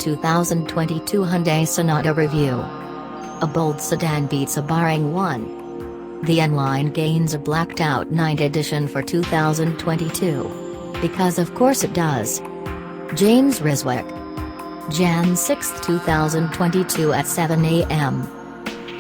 2022 Hyundai Sonata review. A bold sedan beats a boring one. The N-Line gains a blacked-out night edition for 2022. Because of course it does. James RISWICK. Jan 6, 2022 at 7 a.m.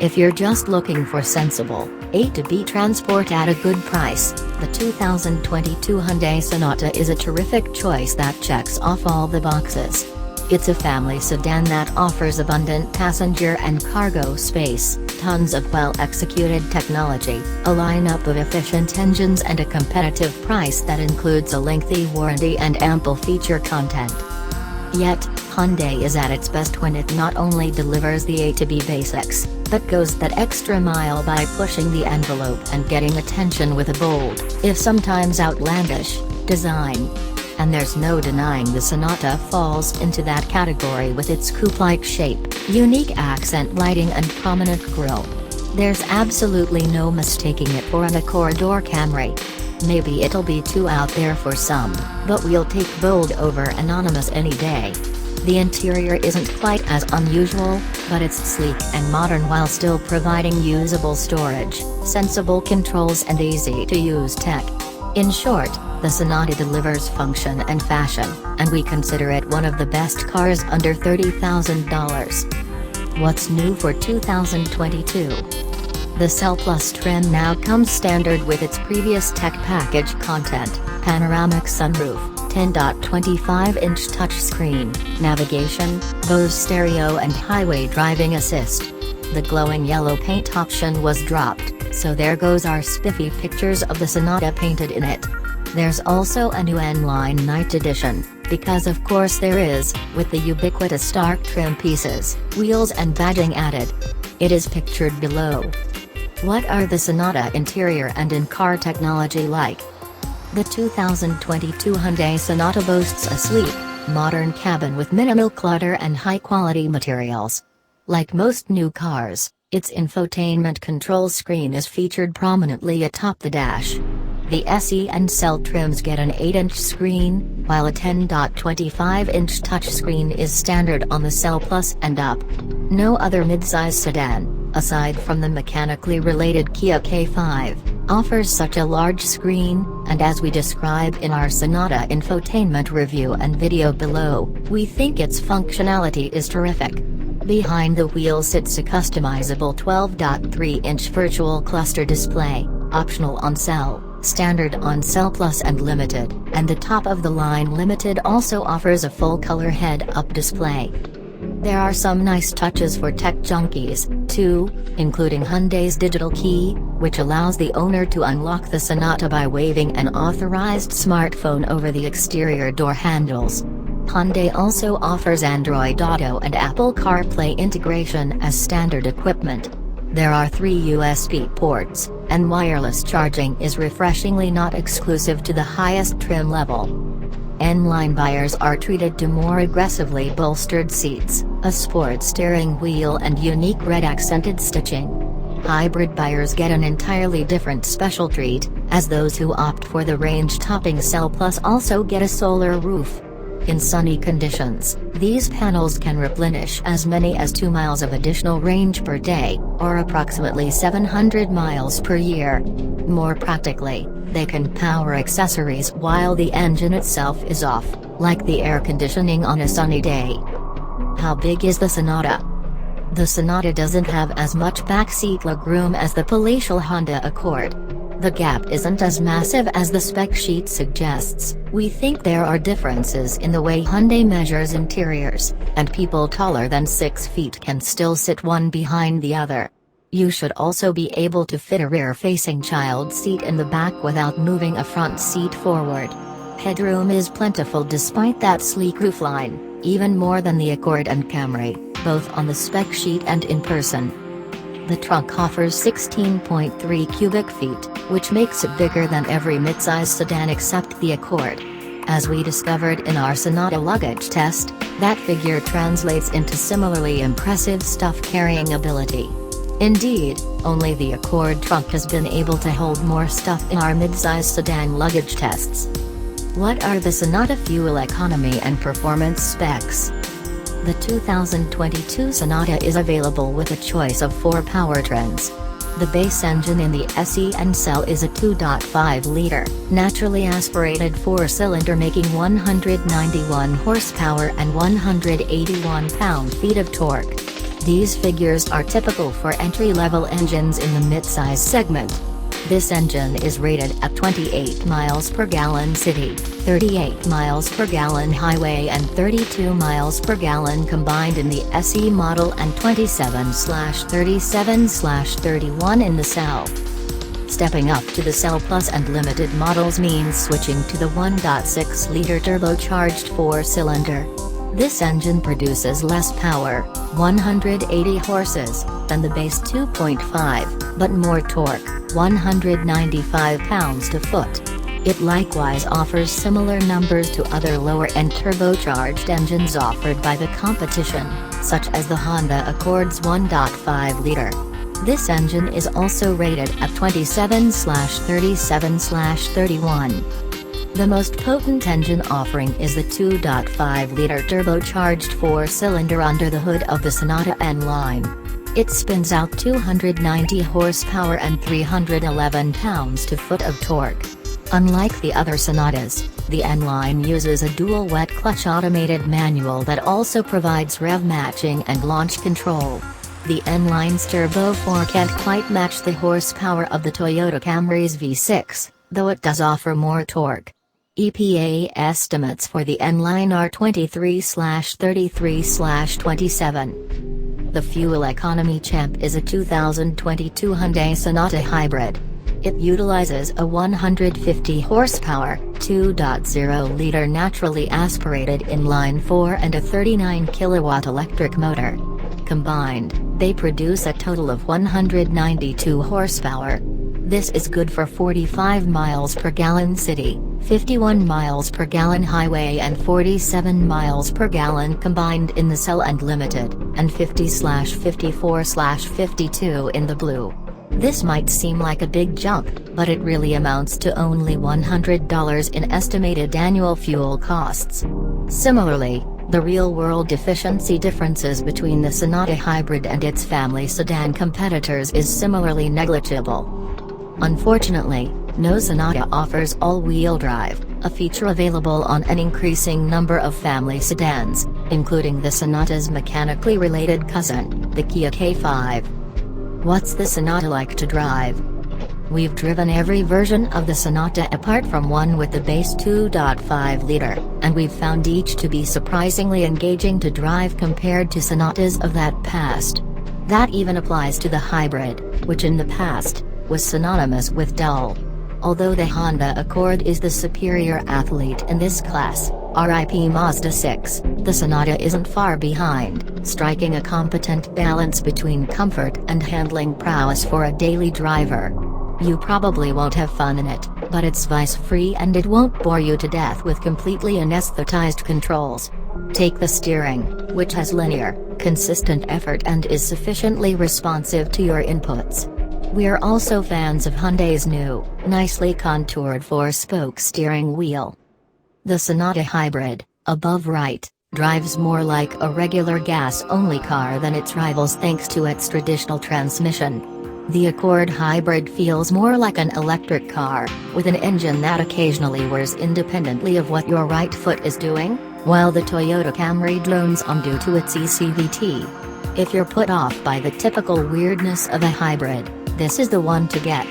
If you're just looking for sensible, A-to-B transport at a good price, the 2022 Hyundai Sonata is a terrific choice that checks off all the boxes. It's a family sedan that offers abundant passenger and cargo space, tons of well-executed technology, a lineup of efficient engines and a competitive price that includes a lengthy warranty and ample feature content. Yet, Hyundai is at its best when it not only delivers the A-to-B basics, but goes that extra mile by pushing the envelope and getting attention with a bold, if sometimes outlandish, design. And there's no denying the Sonata falls into that category with its coupe-like shape, unique accent lighting and prominent grille. There's absolutely no mistaking it for an Accord or Camry. Maybe it'll be too out there for some, but we'll take bold over anonymous any day. The interior isn't quite as unusual, but it's sleek and modern while still providing usable storage, sensible controls and easy-to-use tech. In short, the Sonata delivers function and fashion, and we consider it one of the best cars under $30,000. What's new for 2022? The Cell Plus trim now comes standard with its previous tech package content, panoramic sunroof, 10.25-inch touchscreen, navigation, Bose stereo and highway driving assist. The glowing yellow paint option was dropped, so there goes our spiffy pictures of the Sonata painted in it. There's also a new N-Line Night Edition, because of course there is, with the ubiquitous dark trim pieces, wheels and badging added. It is pictured below. What are the Sonata interior and in-car technology like? The 2022 Hyundai Sonata boasts a sleek, modern cabin with minimal clutter and high-quality materials. Like most new cars, its infotainment control screen is featured prominently atop the dash. The SE and Cell trims get an 8-inch screen, while a 10.25-inch touchscreen is standard on the Cell Plus and up. No other midsize sedan, aside from the mechanically related Kia K5, offers such a large screen, and as we describe in our Sonata infotainment review and video below, we think its functionality is terrific. Behind the wheel sits a customizable 12.3-inch virtual cluster display, optional on Cell, standard on Cell Plus and Limited, and the top-of-the-line Limited also offers a full-color head-up display. There are some nice touches for tech junkies, too, including Hyundai's digital key, which allows the owner to unlock the Sonata by waving an authorized smartphone over the exterior door handles. Hyundai also offers Android Auto and Apple CarPlay integration as standard equipment. There are 3 USB ports, and wireless charging is refreshingly not exclusive to the highest trim level. N-Line buyers are treated to more aggressively bolstered seats, a sport steering wheel and unique red accented stitching. Hybrid buyers get an entirely different special treat, as those who opt for the range-topping Cell Plus also get a solar roof. In sunny conditions, these panels can replenish as many as 2 miles of additional range per day, or approximately 700 miles per year. More practically, they can power accessories while the engine itself is off, like the air conditioning on a sunny day. How big is the Sonata? The Sonata doesn't have as much backseat legroom as the palatial Honda Accord. The gap isn't as massive as the spec sheet suggests. We think there are differences in the way Hyundai measures interiors, and people taller than 6 feet can still sit one behind the other. You should also be able to fit a rear-facing child seat in the back without moving a front seat forward. Headroom is plentiful despite that sleek roofline, even more than the Accord and Camry, both on the spec sheet and in person. The trunk offers 16.3 cubic feet, which makes it bigger than every midsize sedan except the Accord. As we discovered in our Sonata luggage test, that figure translates into similarly impressive stuff-carrying ability. Indeed, only the Accord trunk has been able to hold more stuff in our midsize sedan luggage tests. What are the Sonata fuel economy and performance specs? The 2022 Sonata is available with a choice of 4 powertrains. The base engine in the SE and cell is a 2.5-liter, naturally aspirated 4-cylinder making 191 horsepower and 181 pound-feet of torque. These figures are typical for entry-level engines in the midsize segment. This engine is rated at 28 miles per gallon city, 38 miles per gallon highway and 32 miles per gallon combined in the SE model and 27/37/31 in the cell. Stepping up to the Cell Plus and Limited models means switching to the 1.6-liter turbocharged 4-cylinder. This engine produces less power, 180 horses, than the base 2.5, but more torque, 195 pounds-to-foot. It likewise offers similar numbers to other lower-end turbocharged engines offered by the competition, such as the Honda Accord's 1.5-liter. This engine is also rated at 27/37/31. The most potent engine offering is the 2.5-liter turbocharged 4-cylinder under the hood of the Sonata N-Line. It spins out 290 horsepower and 311 pounds-to-foot of torque. Unlike the other Sonatas, the N-Line uses a dual wet clutch automated manual that also provides rev matching and launch control. The N-Line's Turbo 4 can't quite match the horsepower of the Toyota Camry's V6, though it does offer more torque. EPA estimates for the N-Line are 23/33/27. The fuel economy champ is a 2022 Hyundai Sonata Hybrid. It utilizes a 150 horsepower, 2.0-liter naturally aspirated inline-4 and a 39 kilowatt electric motor. Combined, they produce a total of 192 horsepower. This is good for 45 miles per gallon city, 51 miles per gallon highway and 47 miles per gallon combined in the cell and limited, and 50/54/52 in the blue. This might seem like a big jump, but it really amounts to only $100 in estimated annual fuel costs. Similarly, the real-world efficiency differences between the Sonata Hybrid and its family sedan competitors is similarly negligible. Unfortunately, no Sonata offers all-wheel drive, a feature available on an increasing number of family sedans, including the Sonata's mechanically related cousin, the Kia K5. What's the Sonata like to drive? We've driven every version of the Sonata apart from one with the base 2.5-liter, and we've found each to be surprisingly engaging to drive compared to Sonatas of that past. That even applies to the Hybrid, which in the past was synonymous with dull. Although the Honda Accord is the superior athlete in this class, RIP Mazda 6, the Sonata isn't far behind, striking a competent balance between comfort and handling prowess for a daily driver. You probably won't have fun in it, but it's vice-free and it won't bore you to death with completely anesthetized controls. Take the steering, which has linear, consistent effort and is sufficiently responsive to your inputs. We're also fans of Hyundai's new, nicely contoured 4-spoke steering wheel. The Sonata Hybrid, above right, drives more like a regular gas-only car than its rivals thanks to its traditional transmission. The Accord Hybrid feels more like an electric car, with an engine that occasionally whirs independently of what your right foot is doing, while the Toyota Camry drones on due to its ECVT. If you're put off by the typical weirdness of a hybrid, this is the one to get.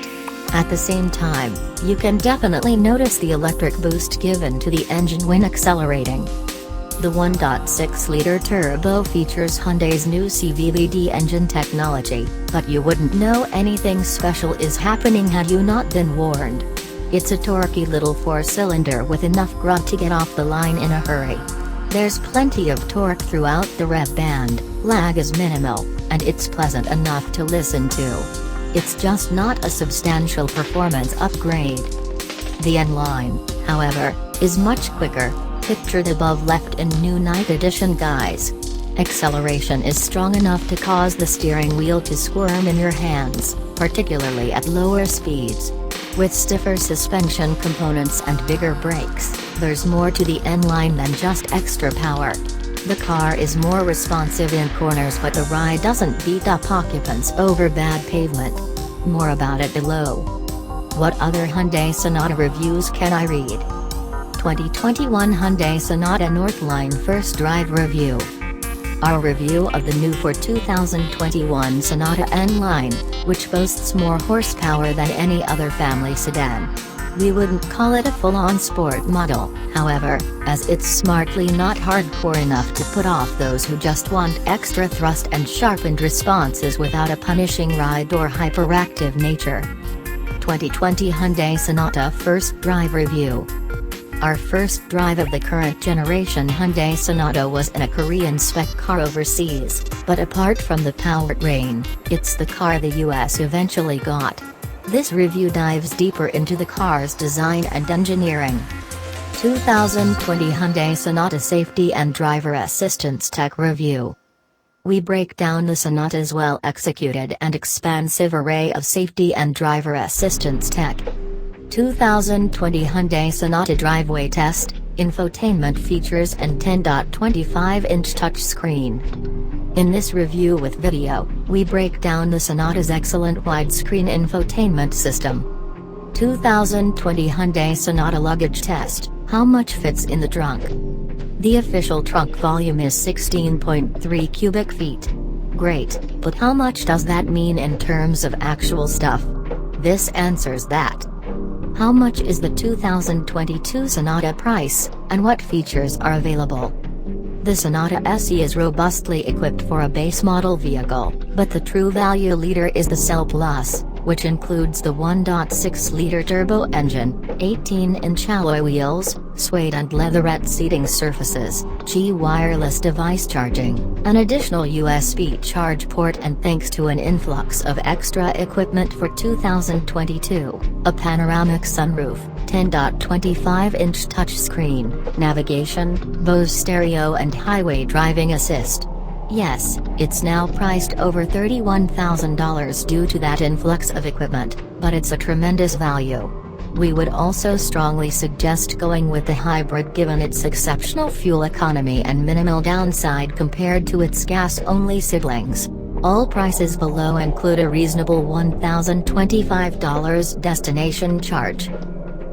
At the same time, you can definitely notice the electric boost given to the engine when accelerating. The 1.6-liter turbo features Hyundai's new CVVD engine technology, but you wouldn't know anything special is happening had you not been warned. It's a torquey little 4-cylinder with enough grunt to get off the line in a hurry. There's plenty of torque throughout the rev band, lag is minimal, and it's pleasant enough to listen to. It's just not a substantial performance upgrade. The N-Line, however, is much quicker, pictured above left in new Night Edition guise. Acceleration is strong enough to cause the steering wheel to squirm in your hands, particularly at lower speeds. With stiffer suspension components and bigger brakes, there's more to the N-Line than just extra power. The car is more responsive in corners, but the ride doesn't beat up occupants over bad pavement. More about it below. What other Hyundai Sonata reviews can I read? 2021 Hyundai Sonata Northline First Drive Review. Our review of the new for 2021 Sonata N-Line, which boasts more horsepower than any other family sedan. We wouldn't call it a full-on sport model, however, as it's smartly not hardcore enough to put off those who just want extra thrust and sharpened responses without a punishing ride or hyperactive nature. 2020 Hyundai Sonata First Drive Review. Our first drive of the current generation Hyundai Sonata was in a Korean spec car overseas, but apart from the powertrain, it's the car the US eventually got. This review dives deeper into the car's design and engineering. 2020 Hyundai Sonata Safety and Driver Assistance Tech Review. We break down the Sonata's well-executed and expansive array of safety and driver assistance tech. 2020 Hyundai Sonata Driveway Test, Infotainment Features and 10.25-inch touchscreen. In this review with video, we break down the Sonata's excellent widescreen infotainment system. 2020 Hyundai Sonata Luggage Test, how much fits in the trunk? The official trunk volume is 16.3 cubic feet. Great, but how much does that mean in terms of actual stuff? This answers that. How much is the 2022 Sonata price, and what features are available? The Sonata SE is robustly equipped for a base model vehicle, but the true value leader is the Cell Plus, which includes the 1.6-liter turbo engine, 18-inch alloy wheels, suede and leatherette seating surfaces, Qi wireless device charging, an additional USB charge port, and thanks to an influx of extra equipment for 2022, a panoramic sunroof, 10.25-inch touchscreen, navigation, Bose stereo and highway driving assist. Yes, it's now priced over $31,000 due to that influx of equipment, but it's a tremendous value. We would also strongly suggest going with the hybrid given its exceptional fuel economy and minimal downside compared to its gas-only siblings. All prices below include a reasonable $1,025 destination charge.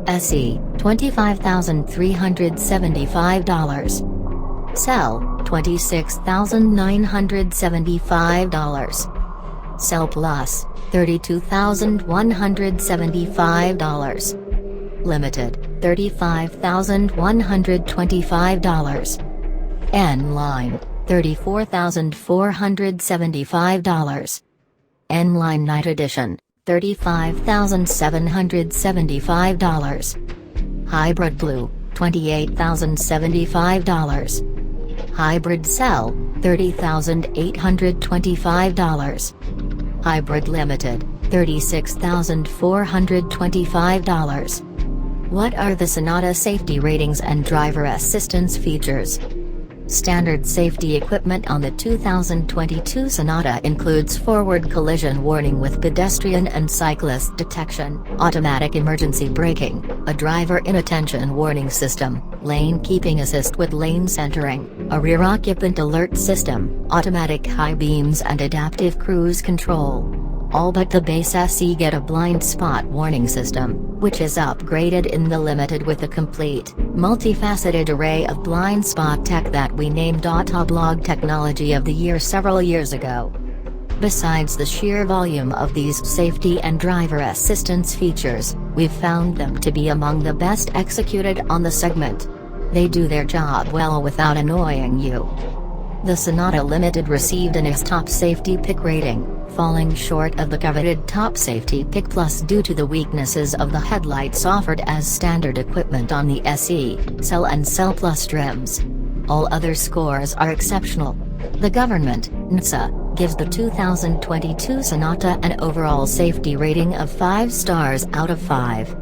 SE, $25,375. Cell, $26,975. Cell Plus, $32,175. Limited, $35,125. N-Line, $34,475. N-Line Night Edition, $35,775. Hybrid Blue, $28,075. Hybrid Cell, $30,825. Hybrid Limited, $36,425. What are the Sonata safety ratings and driver assistance features? Standard safety equipment on the 2022 Sonata includes forward collision warning with pedestrian and cyclist detection, automatic emergency braking, a driver inattention warning system, lane keeping assist with lane centering, a rear occupant alert system, automatic high beams and adaptive cruise control. All but the base SE get a blind spot warning system, which is upgraded in the Limited with a complete, multifaceted array of blind spot tech that we named Autoblog Technology of the Year several years ago. Besides the sheer volume of these safety and driver assistance features, we've found them to be among the best executed on the segment. They do their job well without annoying you. The Sonata Limited received an S Top Safety Pick rating, falling short of the coveted Top Safety Pick Plus due to the weaknesses of the headlights offered as standard equipment on the SE, Cell and Cell Plus trims. All other scores are exceptional. The government, NHTSA, gives the 2022 Sonata an overall safety rating of 5 stars out of 5.